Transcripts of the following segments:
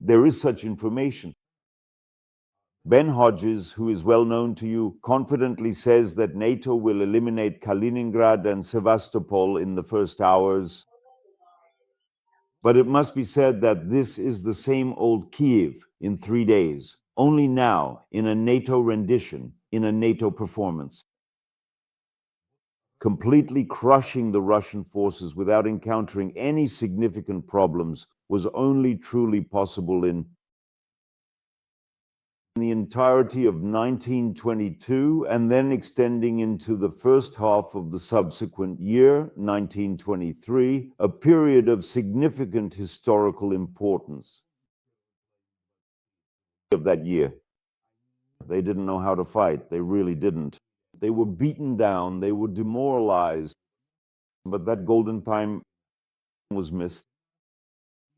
there is such information. Ben Hodges, who is well known to you, confidently says that NATO will eliminate Kaliningrad and Sevastopol in the first hours. But it must be said that this is the same old Kiev in 3 days, only now in a NATO rendition, in a NATO performance. Completely crushing the Russian forces without encountering any significant problems was only truly possible in the entirety of 1922 and then extending into the first half of the subsequent year, 1923, a period of significant historical importance of that year. They didn't know how to fight. They really didn't. They were beaten down. They were demoralized. But that golden time was missed.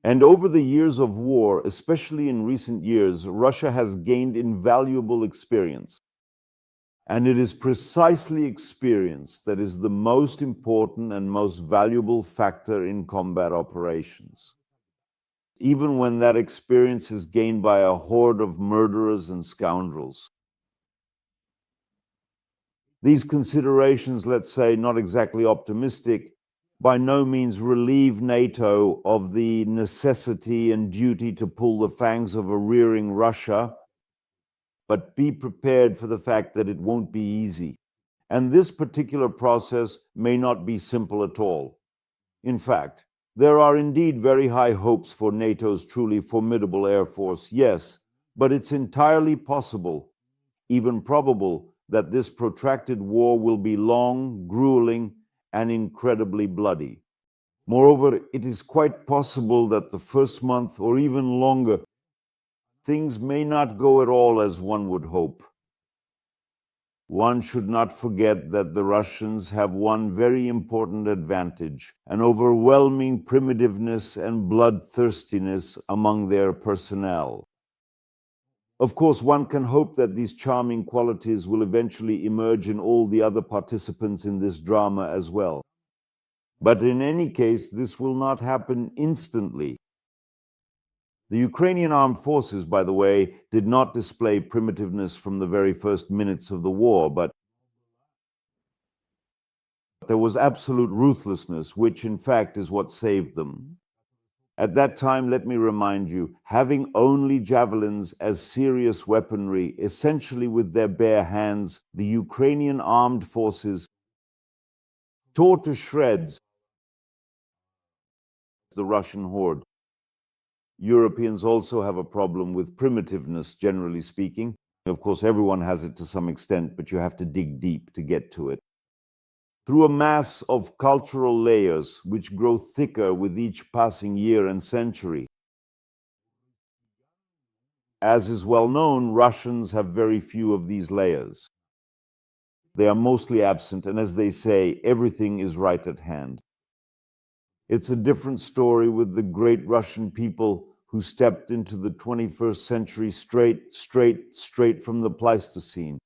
And over the years of war, especially in recent years, Russia has gained invaluable experience. And it is precisely experience that is the most important and most valuable factor in combat operations. Even when that experience is gained by a horde of murderers and scoundrels. These considerations, let's say, not exactly optimistic, by no means relieve NATO of the necessity and duty to pull the fangs of a rearing Russia, but be prepared for the fact that it won't be easy. And this particular process may not be simple at all. In fact, there are indeed very high hopes for NATO's truly formidable air force, yes, but it's entirely possible, even probable, that this protracted war will be long, grueling, and incredibly bloody. Moreover, it is quite possible that the first month or even longer, things may not go at all as one would hope. One should not forget that the Russians have one very important advantage, an overwhelming primitiveness and bloodthirstiness among their personnel. Of course, one can hope that these charming qualities will eventually emerge in all the other participants in this drama as well. But in any case, this will not happen instantly. The Ukrainian armed forces, by the way, did not display primitiveness from the very first minutes of the war, but there was absolute ruthlessness, which in fact is what saved them. At that time, let me remind you, having only javelins as serious weaponry, essentially with their bare hands, the Ukrainian armed forces tore to shreds the Russian horde. Europeans also have a problem with primitiveness, generally speaking. Of course, everyone has it to some extent, but you have to dig deep to get to it. Through a mass of cultural layers which grow thicker with each passing year and century. As is well known, Russians have very few of these layers. They are mostly absent, and as they say, everything is right at hand. It's a different story with the great Russian people who stepped into the 21st century straight from the Pleistocene.